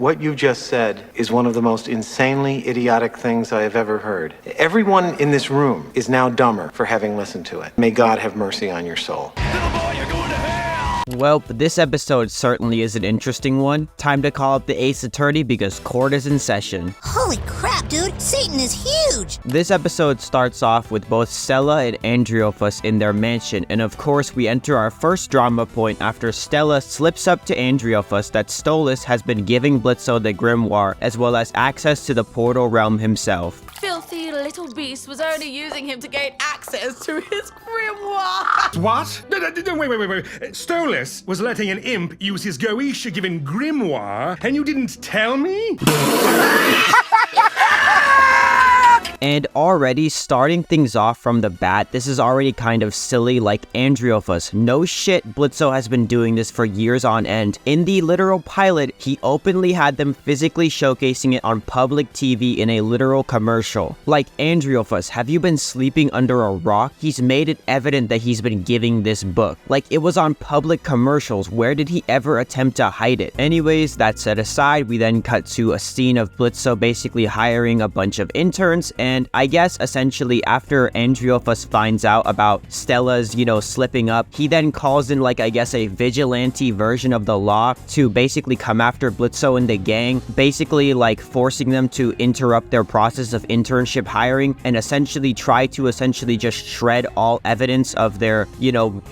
What you just said is one of the most insanely idiotic things I have ever heard. Everyone in this room is now dumber for having listened to it. May God have mercy on your soul. Little boy, you're going to hell! Well, this episode certainly is an interesting one. Time to call up the Ace Attorney because court is in session. Holy crap, dude! Satan is huge! This episode starts off with both Stella and Andrealphus in their mansion, and of course we enter our first drama point after Stella slips up to Andrealphus that Stolitz has been giving Blitzo the grimoire, as well as access to the portal realm himself. Filthy little beast was only using him to gain access to his grimoire. What? No, wait. Stolas was letting an imp use his Goetia-given grimoire, and you didn't tell me? And already, starting things off from the bat, this is already kind of silly, like Andrealphus. No shit, Blitzo has been doing this for years on end. In the literal pilot, he openly had them physically showcasing it on public TV in a literal commercial. Like, Andrealphus, have you been sleeping under a rock? He's made it evident that he's been giving this book. Like, it was on public commercials. Where did he ever attempt to hide it? Anyways, that set aside, we then cut to a scene of Blitzo basically hiring a bunch of interns, and I guess essentially after Andrealphus finds out about Stella's, slipping up, he then calls in like, I guess, a vigilante version of the law to basically come after Blitzo and the gang, basically like forcing them to interrupt their process of internship hiring and essentially try to just shred all evidence of their,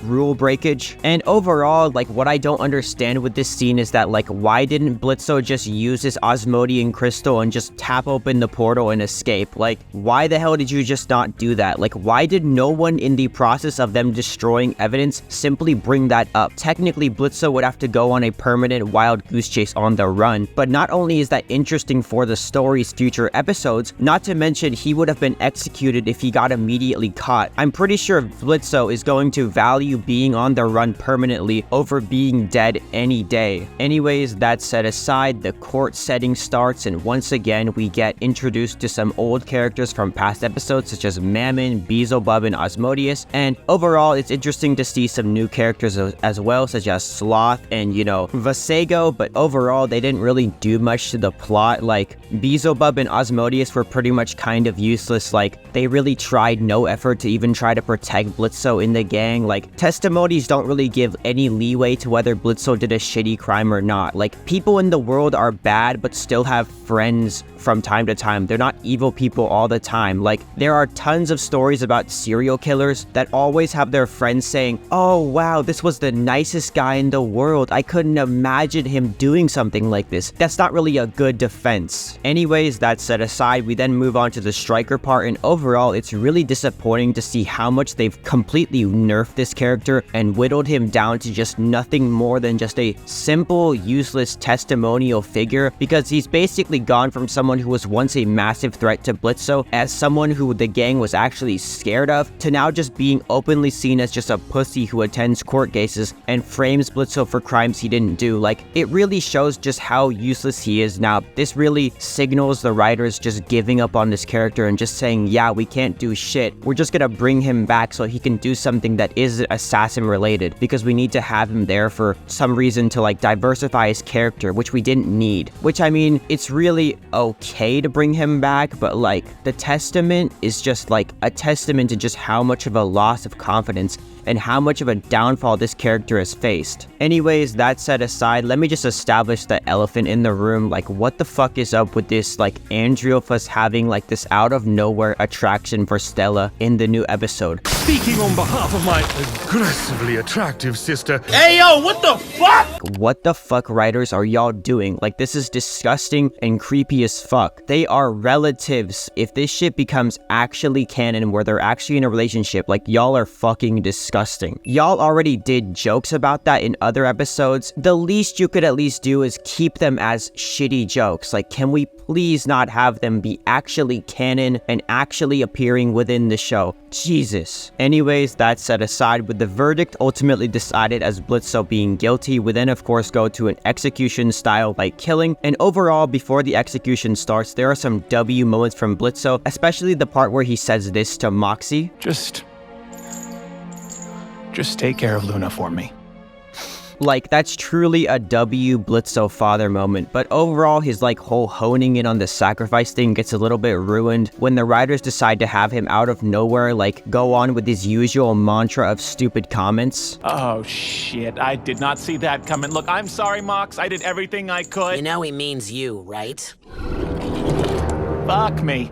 rule breakage. And overall, like, what I don't understand with this scene is that, like, why didn't Blitzo just use his Asmodean Crystal and just tap open the portal and escape? Like, why the hell did you just not do that? Like, why did no one in the process of them destroying evidence simply bring that up? Technically, Blitzo would have to go on a permanent wild goose chase on the run, but not only is that interesting for the story's future episodes, not to mention he would have been executed if he got immediately caught. I'm pretty sure Blitzo is going to value being on the run permanently over being dead any day. Anyways, that set aside, the court setting starts, and once again we get introduced to some old characters from past episodes such as Mammon, Beelzebub and Osmodeus, and overall it's interesting to see some new characters as well, such as Sloth and Verosika, but overall they didn't really do much to the plot. Like, Beelzebub and Osmodeus were pretty much kind of useless. Like, they really tried no effort to even try to protect Blitzo in the gang. Like, testimonies don't really give any leeway to whether Blitzo did a shitty crime or not. Like, people in the world are bad but still have friends from time to time. They're not evil people all the time. Like, there are tons of stories about serial killers that always have their friends saying, "Oh wow, this was the nicest guy in the world. I couldn't imagine him doing something like this." That's not really a good defense. Anyways, that set aside, we then move on to the striker part, and overall it's really disappointing to see how much they've completely nerfed this character and whittled him down to just nothing more than just a simple, useless testimonial figure, because he's basically gone from someone who was once a massive threat to Blitzo as someone who the gang was actually scared of, to now just being openly seen as just a pussy who attends court cases and frames Blitzo for crimes he didn't do. Like, it really shows just how useless he is now. This really signals the writers just giving up on this character and just saying, yeah, we can't do shit. We're just gonna bring him back so he can do something that is assassin related, because we need to have him there for some reason to like diversify his character, which we didn't need. Which, I mean, it's really okay to bring him back, but like, the testament is just like a testament to just how much of a loss of confidence and how much of a downfall this character has faced. Anyways, that set aside, let me just establish the elephant in the room. Like, what the fuck is up with this, like, Andrealphus having like this out of nowhere attraction for Stella in the new episode? Speaking on behalf of my aggressively attractive sister. Hey yo, what the fuck? What the fuck, writers, are y'all doing? Like, this is disgusting and creepy as fuck. They are relatives. If this shit becomes actually canon where they're actually in a relationship, like, y'all are fucking disgusting. Y'all already did jokes about that in other episodes. The least you could at least do is keep them as shitty jokes. Like, can we please not have them be actually canon and actually appearing within the show? Jesus. Anyways, that set aside, with the verdict ultimately decided as Blitzo being guilty, we then of course go to an execution style like killing, and overall before the execution starts there are some W moments from Blitzo, especially the part where he says this to Moxxie. Just take care of Loona for me. Like, that's truly a W Blitzo father moment, but overall his like whole honing in on the sacrifice thing gets a little bit ruined when the writers decide to have him out of nowhere like go on with his usual mantra of stupid comments. Oh, shit. I did not see that coming. Look, I'm sorry, Mox. I did everything I could. You know he means you, right? Fuck me.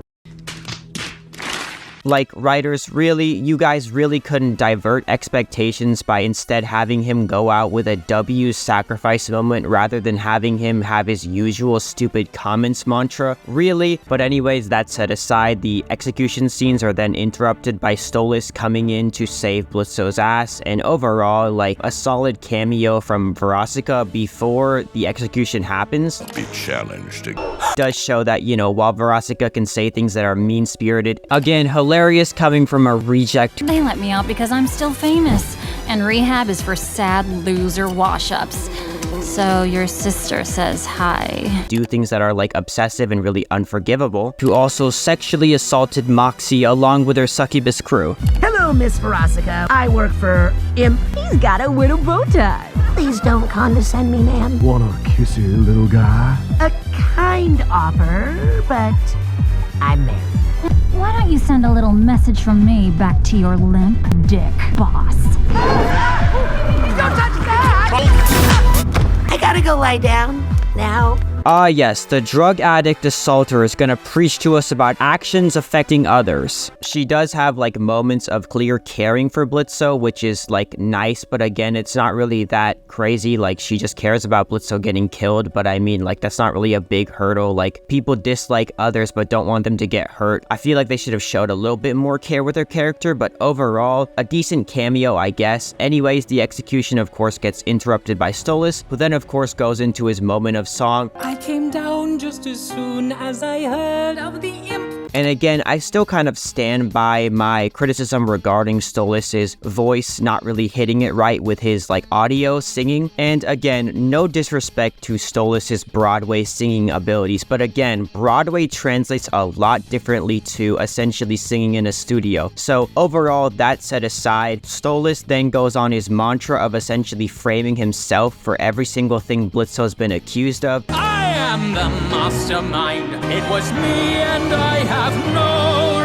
Like, writers, really, you guys really couldn't divert expectations by instead having him go out with a W sacrifice moment rather than having him have his usual stupid comments mantra? Really? But anyways, that set aside, the execution scenes are then interrupted by Stolas coming in to save Blitzo's ass, and overall, like, a solid cameo from Verosika before the execution happens. Be challenged. Does show that, you know, while Verosika can say things that are mean-spirited, again, hilarious coming from a reject. They let me out because I'm still famous, and rehab is for sad loser wash-ups. So your sister says hi. Do things that are like obsessive and really unforgivable, who also sexually assaulted Moxxie along with her succubus crew. Hello, Miss Verosika. I work for Imp. He's got a widow bow tie. Please don't condescend me, ma'am. Wanna kiss you, little guy? A kind offer, but I'm married. Why don't you send a little message from me back to your limp dick boss? Don't touch that! I gotta go lie down now. Ah yes, the drug addict assaulter is gonna preach to us about actions affecting others. She does have like moments of clear caring for Blitzo, which is like nice, but again, it's not really that crazy. Like, she just cares about Blitzo getting killed, but I mean, like, that's not really a big hurdle. Like, people dislike others but don't want them to get hurt. I feel like they should have showed a little bit more care with her character, but overall, a decent cameo, I guess. Anyways, the execution of course gets interrupted by Stolitz, who then of course goes into his moment of song. I came down just as soon as I heard of the imp. And again, I still kind of stand by my criticism regarding Stolases' voice not really hitting it right with his like audio singing. And again, no disrespect to Stolases' Broadway singing abilities, but again, Broadway translates a lot differently to essentially singing in a studio. So overall, that set aside, Stolas then goes on his mantra of essentially framing himself for every single thing Blitzo's been accused of. I am the mastermind. It was me and I have no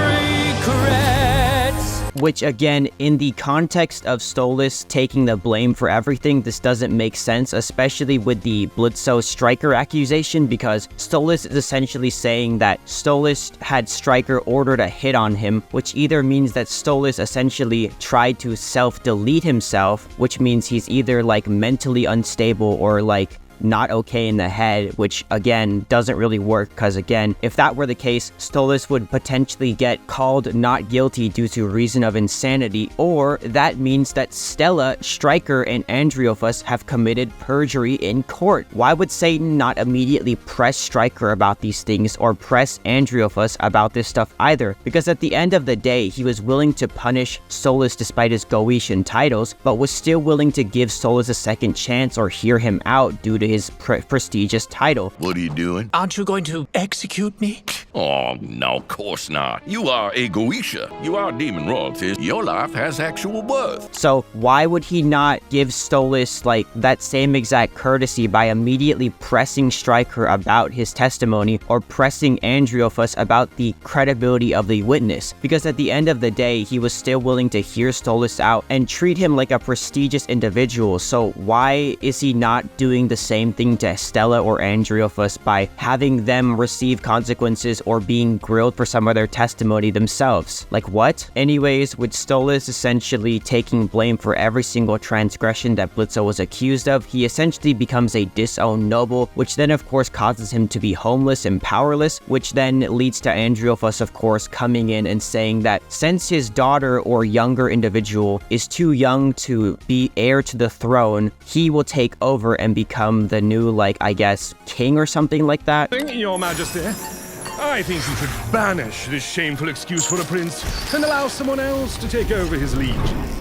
regrets. Which again, in the context of Stolas taking the blame for everything, this doesn't make sense, especially with the Blitzo Striker accusation, because Stolas is essentially saying that Stolas had Striker ordered a hit on him, which either means that Stolas essentially tried to self-delete himself, which means he's either like mentally unstable or like not okay in the head, which again doesn't really work, because again, if that were the case, Stolas would potentially get called not guilty due to reason of insanity, or that means that Stella, Striker, and Andrealphus have committed perjury in court. Why would Satan not immediately press Striker about these things or press Andrealphus about this stuff either? Because at the end of the day, he was willing to punish Stolas despite his Goetian titles, but was still willing to give Stolas a second chance or hear him out due to his prestigious title. What are you doing? Aren't you going to execute me? Oh, no, of course not. You are a Goetia. You are demon royalty. Your life has actual worth. So why would he not give Stolas like that same exact courtesy by immediately pressing Striker about his testimony or pressing Andrealphus about the credibility of the witness? Because at the end of the day, he was still willing to hear Stolas out and treat him like a prestigious individual. So why is he not doing the same thing to Stella or Andrealphus by having them receive consequences or being grilled for some of their testimony themselves? Like, what? Anyways, with Stolas essentially taking blame for every single transgression that Blitzo was accused of, he essentially becomes a disowned noble, which then of course causes him to be homeless and powerless, which then leads to Andrealphus of course coming in and saying that since his daughter or younger individual is too young to be heir to the throne, he will take over and become the new, like, I guess, king or something like that. Your Majesty, I think you should banish this shameful excuse for a prince and allow someone else to take over his liege.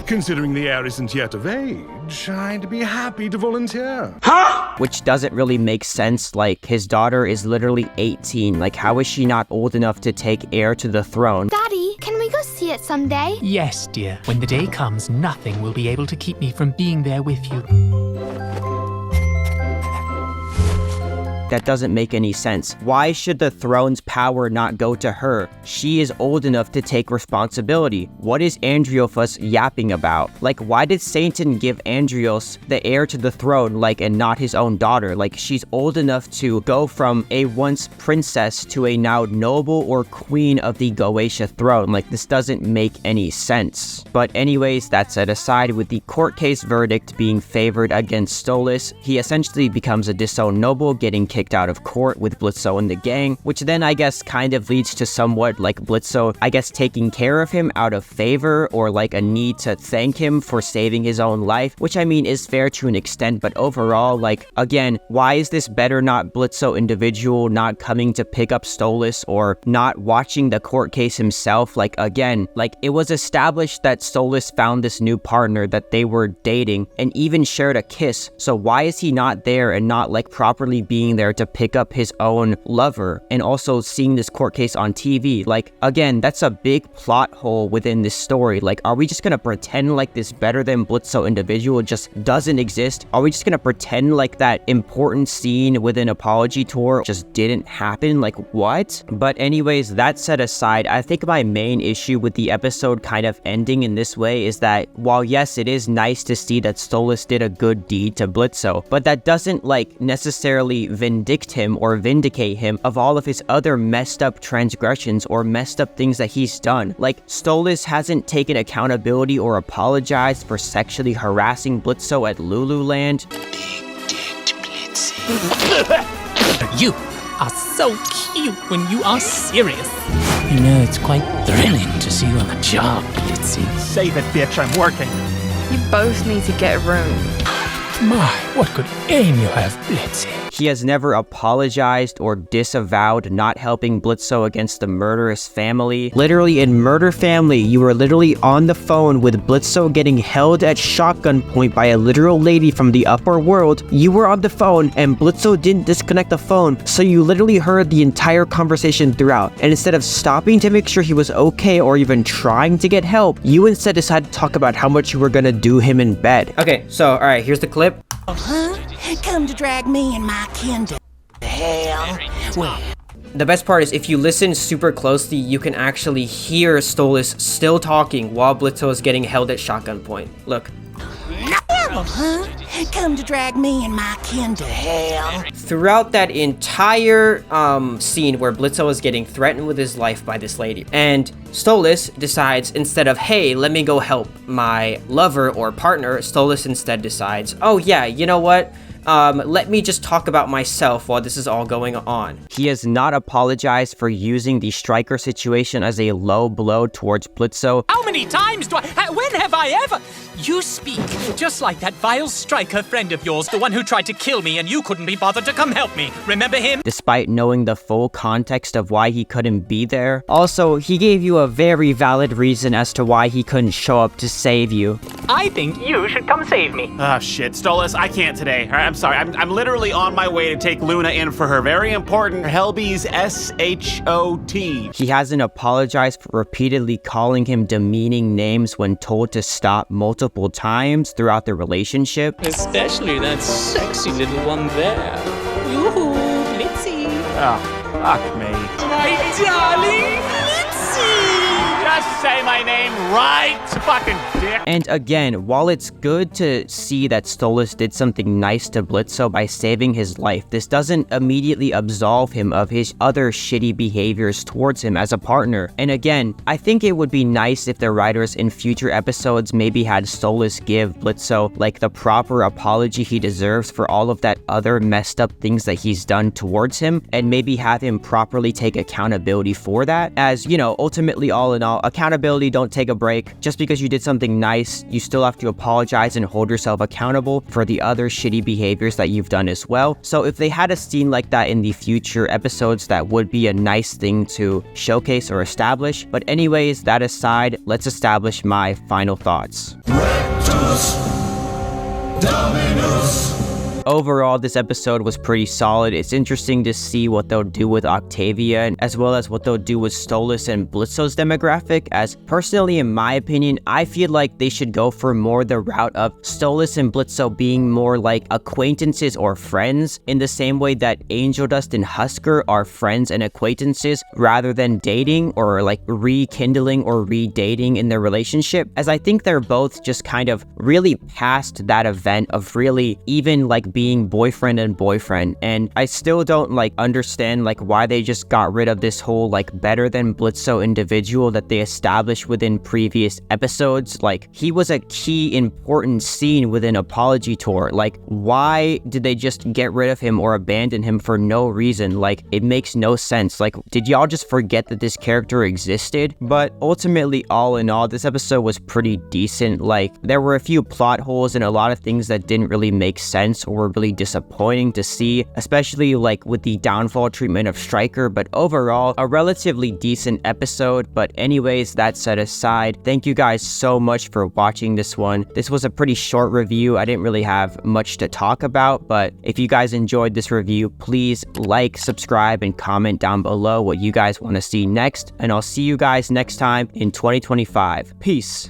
Considering the heir isn't yet of age, I'd be happy to volunteer. Huh? Which doesn't really make sense. Like, his daughter is literally 18. Like, how is she not old enough to take heir to the throne? Daddy, can we go see it someday? Yes, dear. When the day comes, nothing will be able to keep me from being there with you. That doesn't make any sense. Why should the throne's power not go to her? She is old enough to take responsibility. What is Andrealphus yapping about? Like, why did Satan give Andreos the heir to the throne, like, and not his own daughter? Like, she's old enough to go from a once princess to a now noble or queen of the Goetia throne. Like, this doesn't make any sense. But anyways, that set aside, with the court case verdict being favored against Stolitz, he essentially becomes a disowned noble, getting kicked out of court with Blitzo and the gang, which then I guess kind of leads to somewhat like Blitzo, I guess, taking care of him out of favor or like a need to thank him for saving his own life, which I mean is fair to an extent, but overall, like, again, why is this better not Blitzo individual not coming to pick up Stolitz or not watching the court case himself? Like, again, like, it was established that Stolitz found this new partner, that they were dating and even shared a kiss, so why is he not there and not like properly being there to pick up his own lover, and also seeing this court case on TV? Like, again, that's a big plot hole within this story. Like, are we just gonna pretend like this better than Blitzo individual just doesn't exist? Are we just gonna pretend like that important scene within Apology Tour just didn't happen? Like, what? But anyways, that set aside, I think my main issue with the episode kind of ending in this way is that while yes, it is nice to see that Stolitz did a good deed to Blitzo, but that doesn't like necessarily vindict him or vindicate him of all of his other messed up transgressions or messed up things that he's done. Like, Stolitz hasn't taken accountability or apologized for sexually harassing Blitzo at Lululand. You are so cute when you are serious. You know, it's quite thrilling to see you on the job, Blitzy. Save it, bitch, I'm working. You both need to get a room. My, what good aim you have, Blitzy. He has never apologized or disavowed not helping Blitzo against the murderous family. Literally, in Murder Family, you were literally on the phone with Blitzo getting held at shotgun point by a literal lady from the upper world. You were on the phone and Blitzo didn't disconnect the phone, so you literally heard the entire conversation throughout. And instead of stopping to make sure he was okay or even trying to get help, you instead decided to talk about how much you were gonna do him in bed. Okay, so alright, here's the clip. Huh? Come to drag me and my kin to hell. Well, the best part is if you listen super closely, you can actually hear Stolas still talking while Blitzo is getting held at shotgun point. Look. Huh? Come to drag me and my kin to hell. Throughout that entire scene where Blitzo is getting threatened with his life by this lady, and Stolitz decides, instead of, hey, let me go help my lover or partner, Stolitz instead decides, oh yeah, you know what? Let me just talk about myself while this is all going on. He has not apologized for using the striker situation as a low blow towards Blitzo. How many times do when have I ever? You speak just like that vile striker friend of yours, the one who tried to kill me and you couldn't be bothered to come help me. Remember him? Despite knowing the full context of why he couldn't be there. Also, he gave you a very valid reason as to why he couldn't show up to save you. I think you should come save me. Oh shit, Stolas, I can't today. All right, I'm sorry, I'm literally on my way to take Loona in for her very important Helby's SHOT. He hasn't apologized for repeatedly calling him demeaning names when told to stop multiple times throughout the relationship. Especially that sexy little one there. Yoo-hoo, Blitzy. Oh, fuck me. My darling Blitzy! Just say my name right, fucking dick. And again, while it's good to see that Stolas did something nice to Blitzo by saving his life, this doesn't immediately absolve him of his other shitty behaviors towards him as a partner. And again, I think it would be nice if the writers in future episodes maybe had Stolas give Blitzo like the proper apology he deserves for all of that other messed up things that he's done towards him, and maybe have him properly take accountability for that. As, you know, ultimately, all in all, accountability don't take a break. Just because you did something nice, you still have to apologize and hold yourself accountable for the other shitty behaviors that you've done as well. So if they had a scene like that in the future episodes, that would be a nice thing to showcase or establish. But anyways, that aside, let's establish my final thoughts. Rectus Dominus Overall, this episode was pretty solid. It's interesting to see what they'll do with Octavia, as well as what they'll do with Stolas and Blitzo's demographic, as personally, in my opinion, I feel like they should go for more the route of Stolas and Blitzo being more like acquaintances or friends, in the same way that Angel Dust and Husker are friends and acquaintances, rather than dating or like rekindling or redating in their relationship, as I think they're both just kind of really past that event of really even like being boyfriend and boyfriend. And I still don't like understand like why they just got rid of this whole like better than Blitzo individual that they established within previous episodes. Like, he was a key important scene within Apology Tour. Like, why did they just get rid of him or abandon him for no reason? Like, it makes no sense. Like, did y'all just forget that this character existed? But ultimately, all in all, this episode was pretty decent. Like, there were a few plot holes and a lot of things that didn't really make sense or were really disappointing to see, especially like with the downfall treatment of Stryker. But overall, a relatively decent episode. But anyways, that set aside, thank you guys so much for watching this one. This was a pretty short review. I didn't really have much to talk about, but if you guys enjoyed this review, please like, subscribe, and comment down below what you guys want to see next, and I'll see you guys next time in 2025. Peace.